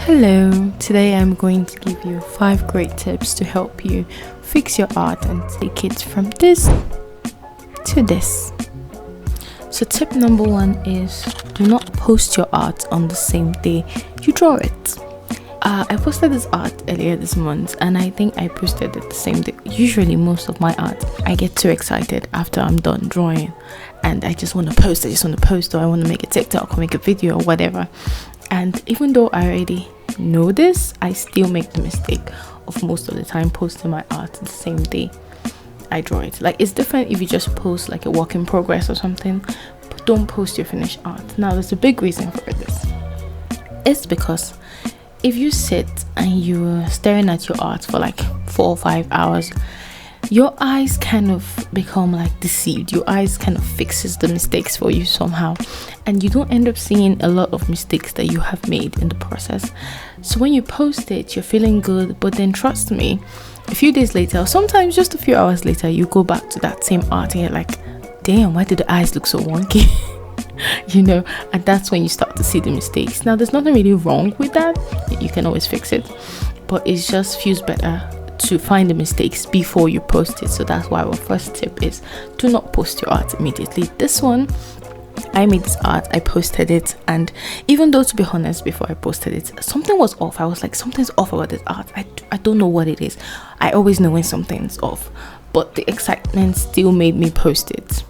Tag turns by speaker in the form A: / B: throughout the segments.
A: Hello, today I'm going to give you 5 great tips to help you fix your art and take it from this to this. So tip number 1 is do not post your art on the same day you draw it. I posted this art earlier this month and I think I posted it the same day. Usually most of my art, I get too excited after I'm done drawing and I just want to post, or I want to make a TikTok or make a video or whatever. And even though I already know this, I still make the mistake of most of the time posting my art the same day I draw it. Like, it's different if you just post like a work in progress or something, but don't post your finished art. Now there's a big reason for this. It's because if you sit and you're staring at your art for like 4 or 5 hours, your eyes kind of become like deceived. Your eyes kind of fixes the mistakes for you somehow, and you don't end up seeing a lot of mistakes that you have made in the process. So when you post it, you're feeling good, but then trust me, a few days later, or sometimes just a few hours later, you go back to that same art and you're like, damn, why did the eyes look so wonky? And that's when you start to see the mistakes. Now there's nothing really wrong with that, you can always fix it, but it just feels better to find the mistakes before you post it. So that's why our first tip is do not post your art immediately. This one, I made this art, I posted it, and even though, to be honest, before I posted it, something was off. I was like, something's off about this art. I don't know what it is. I always know when something's off, but the excitement still made me post it,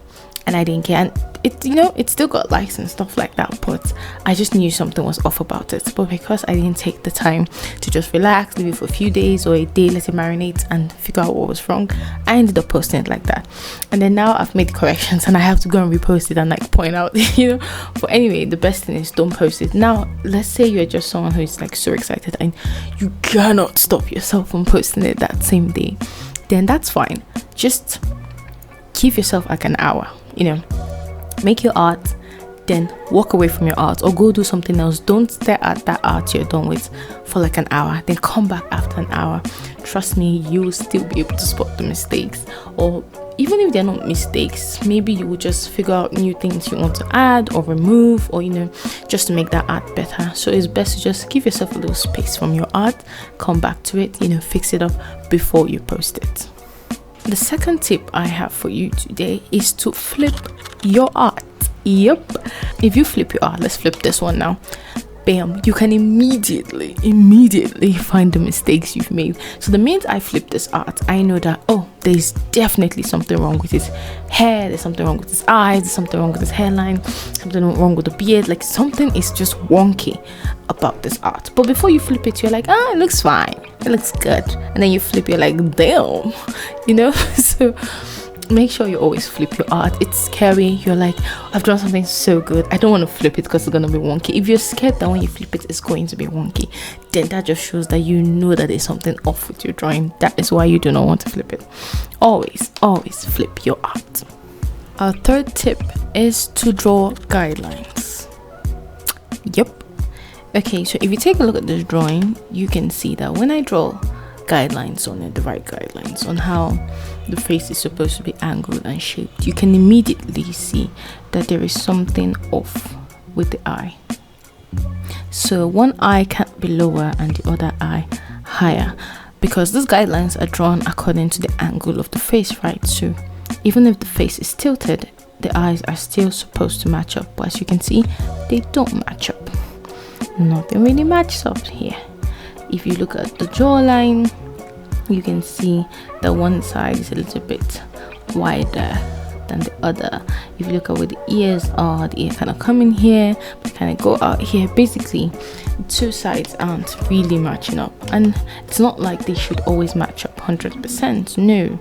A: and I didn't care. And it still got likes and stuff like that, but I just knew something was off about it. But because I didn't take the time to just relax, leave it for a few days or a day, let it marinate and figure out what was wrong, I ended up posting it like that. And then now I've made corrections and I have to go and repost it and like point out, But anyway, the best thing is don't post it. Now, let's say you're just someone who is like so excited and you cannot stop yourself from posting it that same day. Then that's fine. Just give yourself like an hour, make your art, then walk away from your art or go do something else. Don't stare at that art you're done with for like an hour, then come back after an hour. Trust me, you will still be able to spot the mistakes, or even if they're not mistakes, maybe you will just figure out new things you want to add or remove, or just to make that art better. So it's best to just give yourself a little space from your art, come back to it, fix it up before you post it. The second tip I have for you today is to flip your art. Yep. If you flip your art, let's flip this one now. Bam, you can immediately find the mistakes you've made. So the minute I flip this art, I know that, there's definitely something wrong with his hair, there's something wrong with his eyes, there's something wrong with his hairline, something wrong with the beard. Like, something is just wonky about this art. But before you flip it, you're like, it looks fine, it looks good. And then you flip, you're like, damn, So make sure you always flip your art. It's scary. You're like, I've drawn something so good, I don't want to flip it because it's going to be wonky. If you're scared that when you flip it it's going to be wonky, then that just shows that you know that there's something off with your drawing. That is why you do not want to flip it. Always flip your art. Our third tip is to draw guidelines. Yep. Okay, so if you take a look at this drawing, you can see that when I draw guidelines on it, the right guidelines on how the face is supposed to be angled and shaped, you can immediately see that there is something off with the eye. So one eye can't be lower and the other eye higher, because these guidelines are drawn according to the angle of the face, right? So even if the face is tilted, the eyes are still supposed to match up, but as you can see, they don't match up. Nothing really matches up here. If you look at the jawline, you can see that one side is a little bit wider than the other. If you look at where the ears are, the ear kind of come in here, but kind of go out here. Basically, the two sides aren't really matching up, and it's not like they should always match up 100%. No,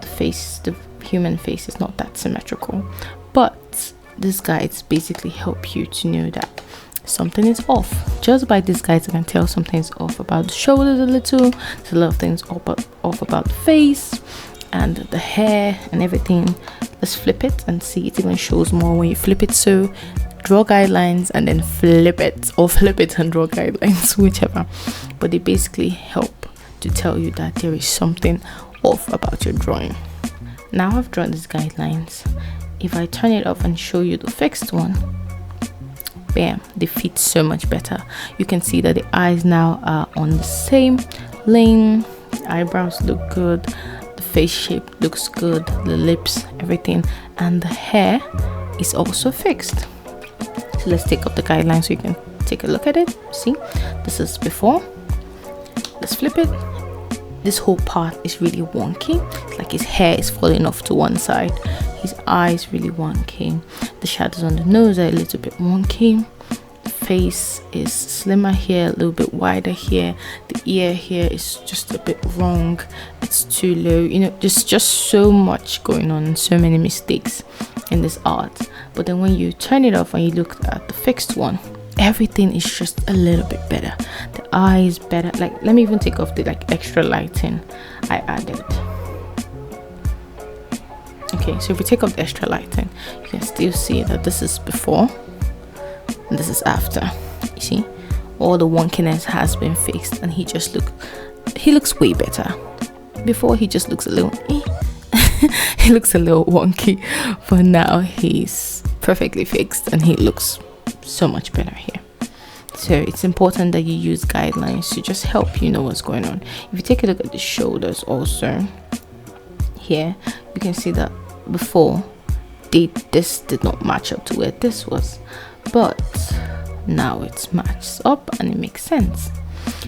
A: the human face is not that symmetrical, but these guides basically help you to know that something is off. Just by these guides, I can tell something is off about the shoulders a little. There's a lot of things off about the face and the hair and everything. Let's flip it and see. It even shows more when you flip it. So draw guidelines and then flip it, or flip it and draw guidelines, whichever. But they basically help to tell you that there is something off about your drawing. Now I've drawn these guidelines. If I turn it off and show you the fixed one, bam, they fit so much better. You can see that the eyes now are on the same lane, the eyebrows look good, the face shape looks good, the lips, everything, and the hair is also fixed. So let's take up the guideline so you can take a look at it. See, this is before. Let's flip it. This whole part is really wonky. It's like his hair is falling off to one side, his eyes really wonky, the shadows on the nose are a little bit wonky, the face is slimmer here, a little bit wider here, the ear here is just a bit wrong, it's too low, you know, there's just so much going on, so many mistakes in this art. But then when you turn it off and you look at the fixed one, everything is just a little bit better. The eye is better. Like, let me even take off the like extra lighting I added. Okay, so if we take off the extra lighting, you can still see that this is before and this is after. You see, all the wonkiness has been fixed, and he looks way better. Before, he just looks a little he looks a little wonky, but now he's perfectly fixed and he looks so much better here. So it's important that you use guidelines to just help you know what's going on. If you take a look at the shoulders also, here you can see that before this did not match up to where this was, but now it's matched up and it makes sense.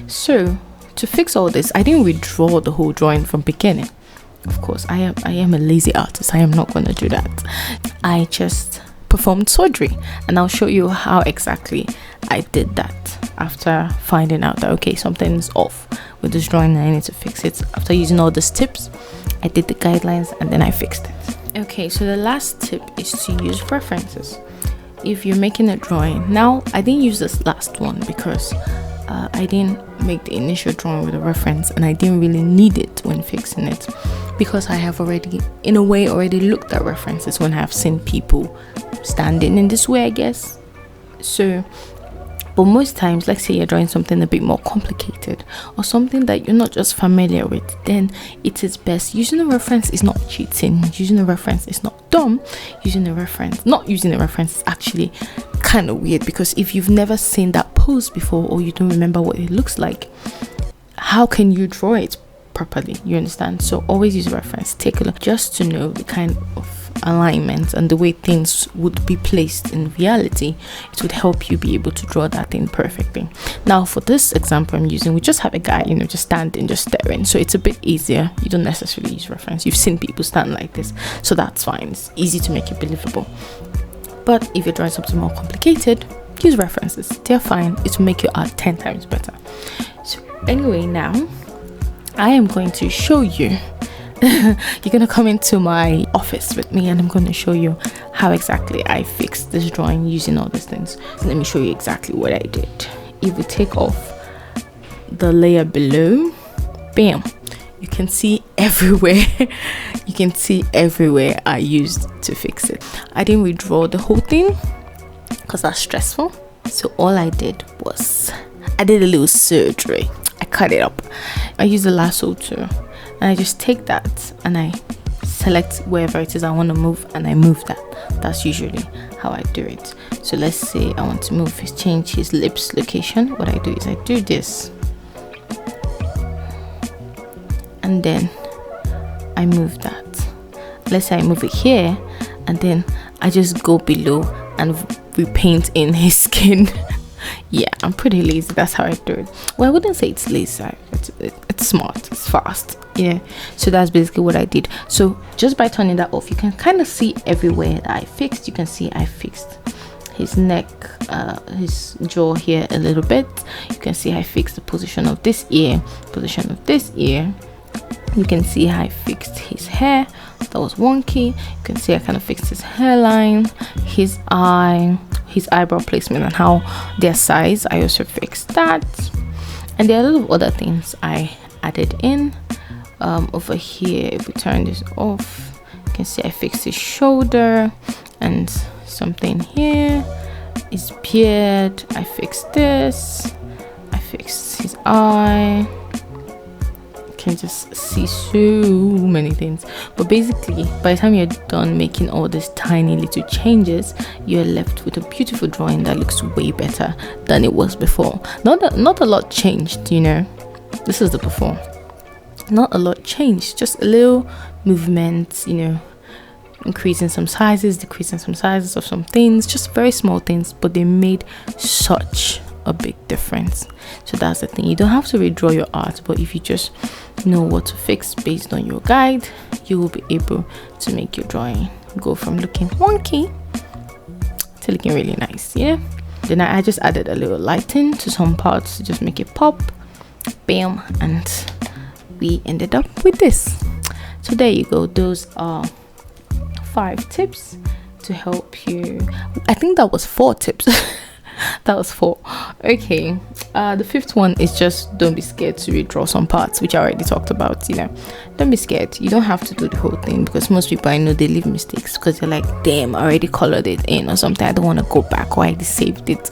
A: So to fix all this, I didn't redraw the whole drawing from beginning. Of course, I am a lazy artist. I am not going to do that. I just performed surgery, and I'll show you how exactly I did that after finding out that okay, something's off with this drawing and I need to fix it. After using all these tips, I did the guidelines and then I fixed it. Okay, so the last tip is to use references if you're making a drawing. Now, I didn't use this last one because I didn't make the initial drawing with a reference, and I didn't really need it when fixing it because I have already looked at references when I have seen people standing in this way, I guess. So, but most times, let's say you're drawing something a bit more complicated or something that you're not just familiar with, then it is best using a reference is not cheating. Using a reference is not dumb. Not using a reference is actually kind of weird, because if you've never seen that pose before or you don't remember what it looks like, how can you draw it properly? You understand? So always use a reference. Take a look just to know the kind of alignment and the way things would be placed in reality. It would help you be able to draw that thing perfectly. Now for this example I'm using, we just have a guy, you know, just standing, just staring, so it's a bit easier. You don't necessarily use reference. You've seen people stand like this, so that's fine. It's easy to make it believable. But if you're drawing something more complicated, use references. They're fine. It will make your art 10 times better. So anyway, now I am going to show you you're gonna come into my office with me and I'm going to show you how exactly I fixed this drawing using all these things. So let me show you exactly what I did. If we take off the layer below, bam, you can see everywhere you can see everywhere I used to fix it. I didn't redraw the whole thing because that's stressful, so all I did was I did a little surgery. I cut it up. I use the lasso tool and I just take that and I select wherever it is I want to move and I move that. That's usually how I do it. So let's say I want to change his lips location. What I do is I do this and then I move that. Let's say I move it here and then I just go below and repaint in his skin. Yeah, I'm pretty lazy. That's how I do it. Well, I wouldn't say it's lazy. It's smart. It's fast. Yeah. So that's basically what I did. So just by turning that off, you can kind of see everywhere that I fixed. You can see I fixed his neck, his jaw here a little bit. You can see I fixed the position of this ear, You can see how I fixed his hair. That was wonky. You can see I kind of fixed his hairline, his eye, his eyebrow placement and how their size. I also fixed that. And there are a lot of other things I added in. Over here, if we turn this off, you can see I fixed his shoulder and something here, his beard. I fixed this. I fixed his eye. can just see so many things. But basically, by the time you're done making all these tiny little changes, you're left with a beautiful drawing that looks way better than it was before. Not a lot changed, you know. This is the before. Not a lot changed, just a little movement, you know, increasing some sizes, decreasing some sizes of some things, just very small things, but they made such a big difference. So that's the thing, you don't have to redraw your art, but if you just know what to fix based on your guide, you will be able to make your drawing go from looking wonky to looking really nice. Yeah, then I just added a little lighting to some parts to just make it pop, bam, and we ended up with this. So there you go, those are 5 tips to help you. I think that was 4 tips. That was 4. Okay, the 5th one is just don't be scared to redraw some parts, which I already talked about. You know, don't be scared. You don't have to do the whole thing, because most people I know, they leave mistakes because they're like, damn, I already colored it in or something, I don't want to go back, or I already saved it.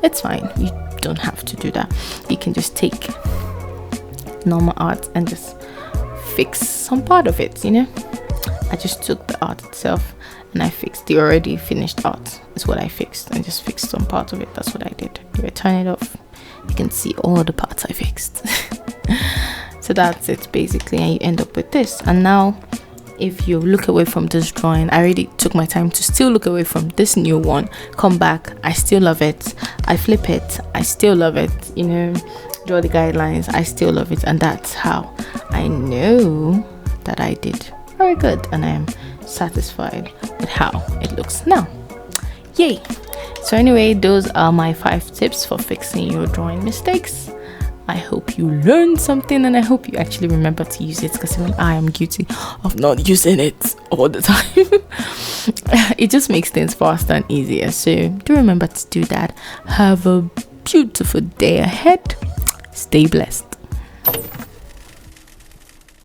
A: It's fine, you don't have to do that. You can just take normal art and just fix some part of it, you know. I just took the art itself and I fixed the already finished art. Is what I fixed, and just fixed some part of it. That's what I did. If I turn it off, you can see all the parts I fixed. So that's it basically, and you end up with this. And now if you look away from this drawing, I already took my time to still look away from this new one, come back, I still love it, I flip it, I still love it, you know, draw the guidelines, I still love it. And that's how I know that I did very good, and I am satisfied with how it looks now. Yay! So anyway, those are my 5 tips for fixing your drawing mistakes. I hope you learned something, and I hope you actually remember to use it, because even I am guilty of not using it all the time. It just makes things faster and easier, so do remember to do that. Have a beautiful day ahead. Stay blessed.